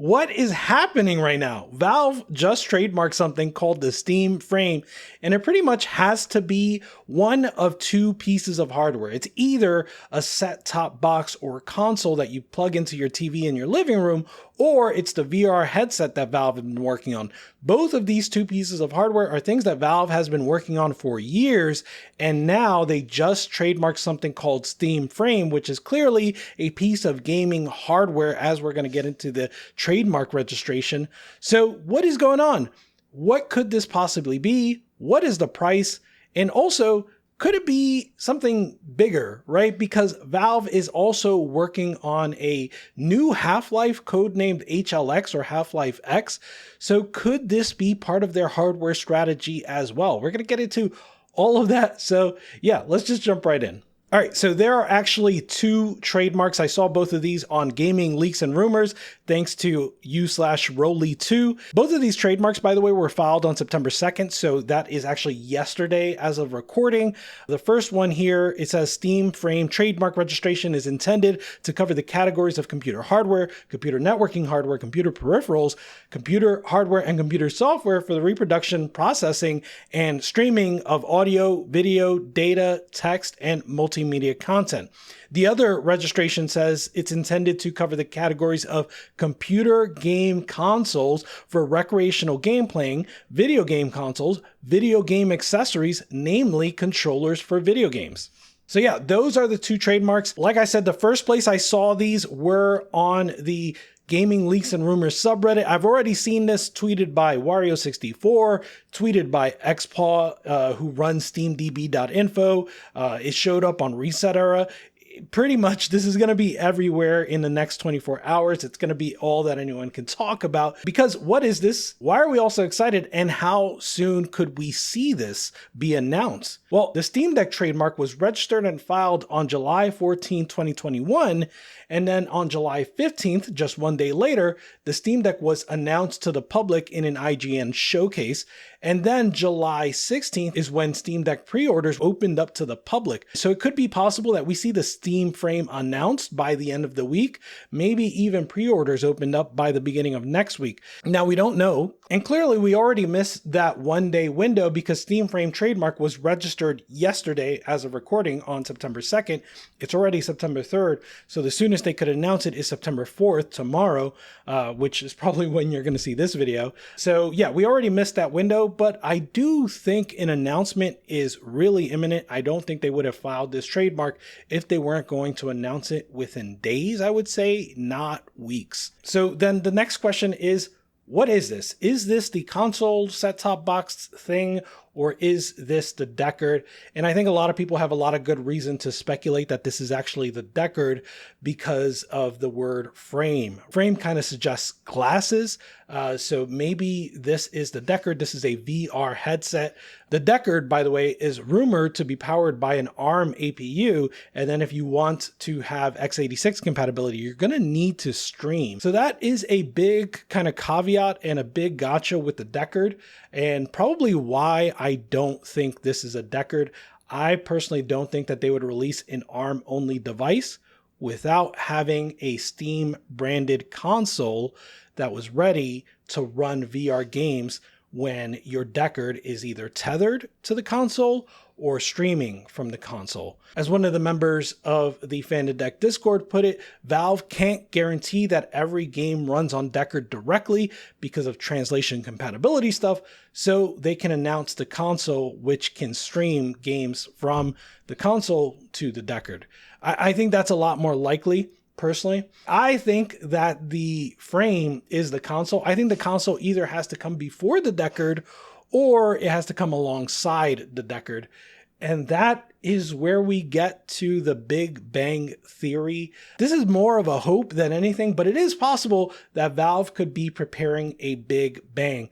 What is happening right now? Valve just trademarked something called the Steam Frame, and it pretty much has to be one of two pieces of hardware. It's either a set-top box or console that you plug into your TV in your living room, or it's the VR headset that Valve has been working on. Both of these two pieces of hardware are things that Valve has been working on for years, and now they just trademarked something called Steam Frame, which is clearly a piece of gaming hardware, as we're going to get into the trademark registration. So what is going on? What could this possibly be? What is the price? And also, could it be something bigger, right? Because Valve is also working on a new Half-Life codenamed HLX or Half-Life X. So could this be part of their hardware strategy as well? We're going to get into all of that. So yeah, let's just jump right in. All right, so there are actually two trademarks. I saw both of these on Gaming Leaks and Rumors, thanks to u/Roly2. Both of these trademarks, by the way, were filed on September 2nd, so that is actually yesterday as of recording. The first one here, it says Steam Frame trademark registration is intended to cover the categories of computer hardware, computer networking hardware, computer peripherals, computer hardware, and computer software for the reproduction, processing, and streaming of audio, video, data, text, and multimedia content. The other registration says it's intended to cover the categories of computer game consoles for recreational game playing, video game consoles, video game accessories, namely controllers for video games. So yeah, those are the two trademarks. Like I said, the first place I saw these were on the Gaming Leaks and Rumors subreddit. I've already seen this tweeted by Wario64, tweeted by XPaw, who runs steamdb.info. It showed up on Reset Era. Pretty much this is going to be everywhere in the next 24 hours. It's going to be all that anyone can talk about, because what is this? Why are we all so excited? And how soon could we see this be announced? Well, the Steam Deck trademark was registered and filed on July 14, 2021. And then on July 15th, just one day later, the Steam Deck was announced to the public in an IGN showcase. And then July 16th is when Steam Deck pre-orders opened up to the public. So it could be possible that we see the Steam Frame announced by the end of the week, maybe even pre-orders opened up by the beginning of next week. Now, we don't know. And clearly we already missed that one-day window because Steam Frame trademark was registered yesterday as of recording on September 2nd. It's already September 3rd. So the soonest they could announce it is September 4th, tomorrow, which is probably when you're going to see this video. So yeah, we already missed that window, but I do think an announcement is really imminent. I don't think they would have filed this trademark if they weren't going to announce it within days, I would say, not weeks. So then the next question is, what is this? Is this the console set-top box thing, or is this the Deckard? And I think a lot of people have a lot of good reason to speculate that this is actually the Deckard because of the word frame. Frame kind of suggests glasses. So maybe this is the Deckard. This is a VR headset. The Deckard, by the way, is rumored to be powered by an ARM APU. And then if you want to have x86 compatibility, you're going to need to stream. So that is a big kind of caveat and a big gotcha with the Deckard, and probably why I don't think this is a Deckard. I personally don't think that they would release an ARM only device without having a Steam branded console that was ready to run VR games when your Deckard is either tethered to the console or streaming from the console. As one of the members of the Fan Deck Discord put it, Valve can't guarantee that every game runs on Deckard directly because of translation compatibility stuff, so they can announce the console which can stream games from the console to the Deckard. I think that's a lot more likely. Personally, I think that the frame is the console. I think the console either has to come before the Deckard or it has to come alongside the Deckard. And that is where we get to the Big Bang Theory. This is more of a hope than anything, but it is possible that Valve could be preparing a Big Bang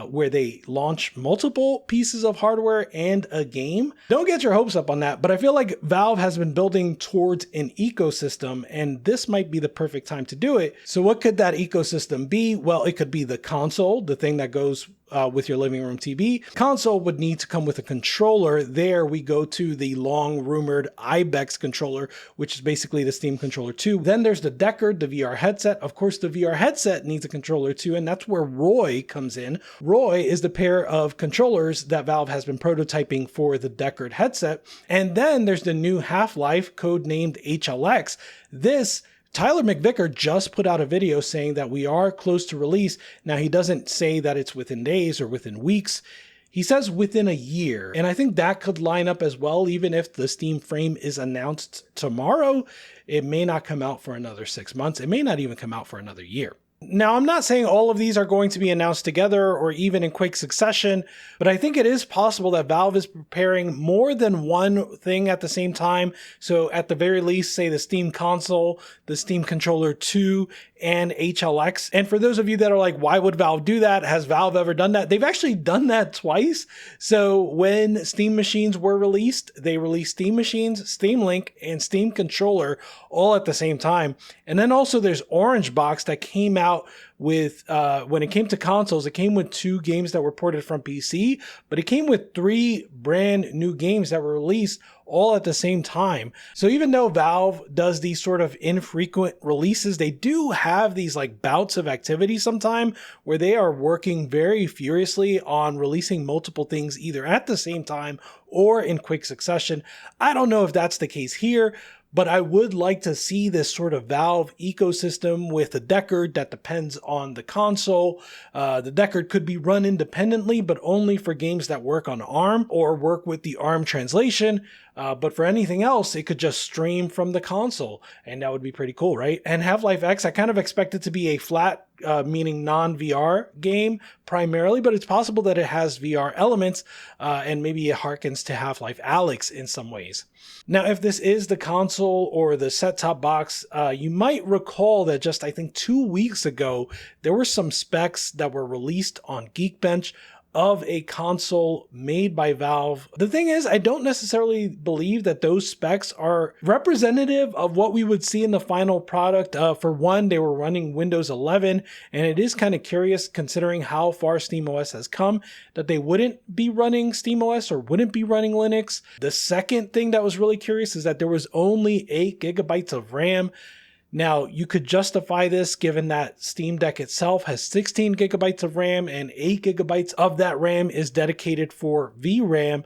where they launch multiple pieces of hardware and a game. Don't get your hopes up on that, but I feel like Valve has been building towards an ecosystem, and this might be the perfect time to do it. So what could that ecosystem be? Well, it could be the console, the thing that goes with your living room TV. Console would need to come with a controller. There we go to the the long rumored ibex controller, which is basically the Steam controller 2. Then there's the Deckard, the VR headset. Of course, the VR headset needs a controller too, and that's where Roy comes in. Roy is the pair of controllers that Valve has been prototyping for the Deckard headset. And then there's the new Half-Life, codenamed HLX. This Tyler McVicker just put out a video saying that we are close to release. Now, he doesn't say that it's within days or within weeks. He says within a year. And I think that could line up as well. Even if the Steam frame is announced tomorrow, it may not come out for another 6 months. It may not even come out for another year. Now, I'm not saying all of these are going to be announced together or even in quick succession, but I think it is possible that Valve is preparing more than one thing at the same time. So at the very least, say the Steam console, the Steam controller 2, and HLX. And for those of you that are like, why would Valve do that? Has Valve ever done that? They've actually done that twice. So when Steam machines were released, they released Steam machines, Steam Link, and Steam controller all at the same time. And then also there's Orange Box that came out with, when it came to consoles, it came with 2 games that were ported from PC, but it came with 3 brand new games that were released all at the same time. So even though Valve does these sort of infrequent releases, they do have these like bouts of activity sometime where they are working very furiously on releasing multiple things either at the same time or in quick succession. I don't know if that's the case here, but I would like to see this sort of Valve ecosystem with a Deckard that depends on the console. The Deckard could be run independently, but only for games that work on ARM or work with the ARM translation. But for anything else, it could just stream from the console, and that would be pretty cool, right? And Half-Life X, I kind of expect it to be a flat, meaning non-VR game primarily, but it's possible that it has VR elements, and maybe it harkens to Half-Life Alyx in some ways. Now, if this is the console or the set-top box, you might recall that just, I think, 2 weeks ago, there were some specs that were released on Geekbench of a console made by Valve. The thing is, I don't necessarily believe that those specs are representative of what we would see in the final product. For one, they were running Windows 11, and it is kind of curious considering how far SteamOS has come that they wouldn't be running SteamOS or wouldn't be running Linux. The second thing that was really curious is that there was only 8 gigabytes of RAM. Now, you could justify this given that Steam Deck itself has 16 gigabytes of RAM and 8 gigabytes of that RAM is dedicated for VRAM.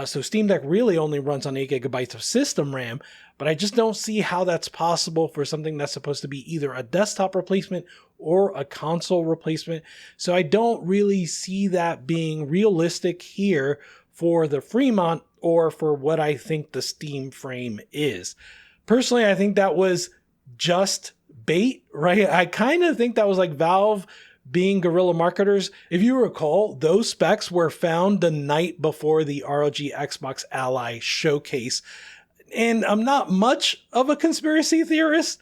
So Steam Deck really only runs on 8 gigabytes of system RAM, but I just don't see how that's possible for something that's supposed to be either a desktop replacement or a console replacement. So I don't really see that being realistic here for the Fremont or for what I think the Steam frame is. Personally, I think that was just bait, right? I kind of think that was like Valve being guerrilla marketers. If you recall, those specs were found the night before the ROG Xbox Ally showcase. And I'm not much of a conspiracy theorist,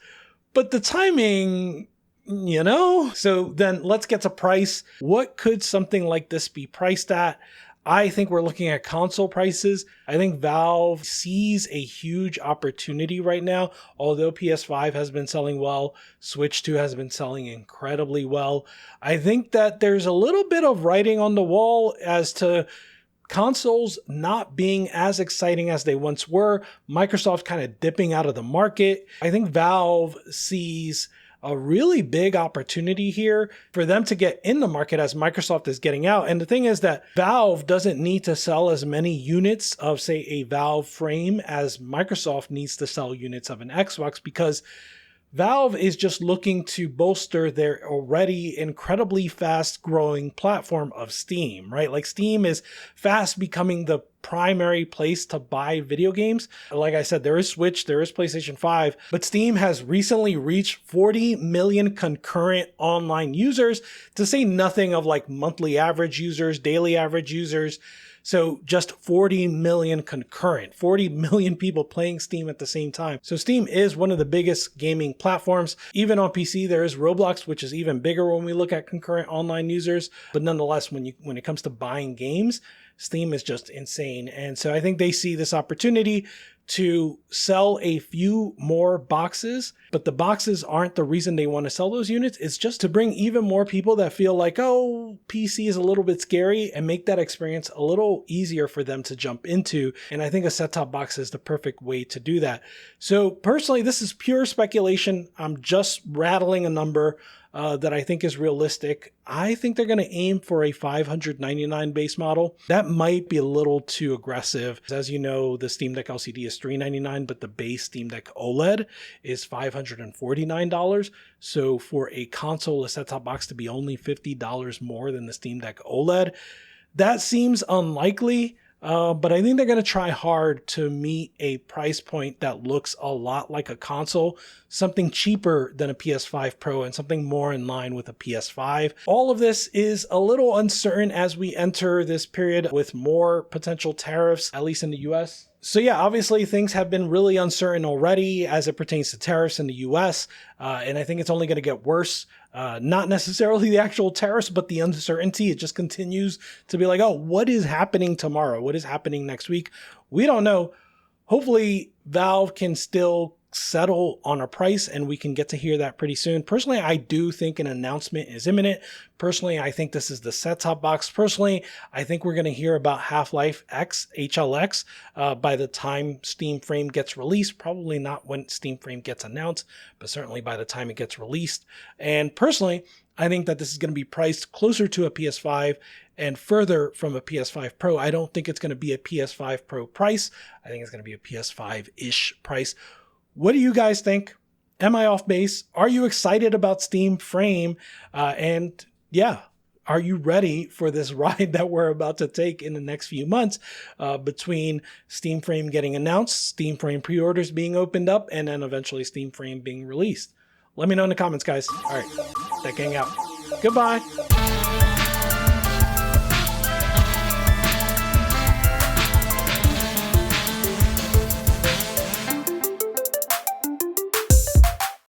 but the timing, you know? So then let's get to price. What could something like this be priced at? I think we're looking at console prices. I think Valve sees a huge opportunity right now. Although PS5 has been selling well, Switch 2 has been selling incredibly well. I think that there's a little bit of writing on the wall as to consoles not being as exciting as they once were. Microsoft kind of dipping out of the market. I think Valve sees a really big opportunity here for them to get in the market as Microsoft is getting out. And the thing is that Valve doesn't need to sell as many units of, say, a Valve frame as Microsoft needs to sell units of an Xbox, because Valve is just looking to bolster their already incredibly fast growing platform of Steam, right? Like Steam is fast becoming the primary place to buy video games. Like I said, there is Switch, there is PlayStation 5, but Steam has recently reached 40 million concurrent online users, to say nothing of like monthly average users, daily average users. So just 40 million concurrent, 40 million people playing Steam at the same time. So Steam is one of the biggest gaming platforms. Even on PC, there is Roblox, which is even bigger when we look at concurrent online users. But nonetheless, when it comes to buying games, Steam is just insane. And so I think they see this opportunity to sell a few more boxes, but the boxes aren't the reason they want to sell those units. It's just to bring even more people that feel like, oh, PC is a little bit scary, and make that experience a little easier for them to jump into. And I think a set-top box is the perfect way to do that. So personally, this is pure speculation. I'm just rattling a number that I think is realistic. I think they're going to aim for a $599 base model. That might be a little too aggressive. As you know, the Steam Deck LCD is $399, but the base Steam Deck OLED is $549. So for a console, a set-top box to be only $50 more than the Steam Deck OLED, that seems unlikely. But I think they're going to try hard to meet a price point that looks a lot like a console, something cheaper than a PS5 Pro and something more in line with a PS5. All of this is a little uncertain as we enter this period with more potential tariffs, at least in the US. So yeah, obviously things have been really uncertain already as it pertains to tariffs in the US, and I think it's only going to get worse. Not necessarily the actual tariffs, but the uncertainty. It just continues to be like, oh, what is happening tomorrow? What is happening next week? We don't know. Hopefully Valve can still settle on a price and we can get to hear that pretty soon. Personally, I do think an announcement is imminent. Personally, I think this is the set-top box. Personally, I think we're going to hear about Half-Life X, HLX, by the time Steam Frame gets released. Probably not when Steam Frame gets announced, but certainly by the time it gets released. And personally, I think that this is going to be priced closer to a PS5 and further from a PS5 Pro. I don't think it's going to be a PS5 Pro price. I think it's going to be a PS5-ish price. What do you guys think? Am I off base? Are you excited about Steam Frame? And yeah, are you ready for this ride that we're about to take in the next few months between Steam Frame getting announced, Steam Frame pre-orders being opened up, and then eventually Steam Frame being released? Let me know in the comments, guys. All right, that gang out. Goodbye.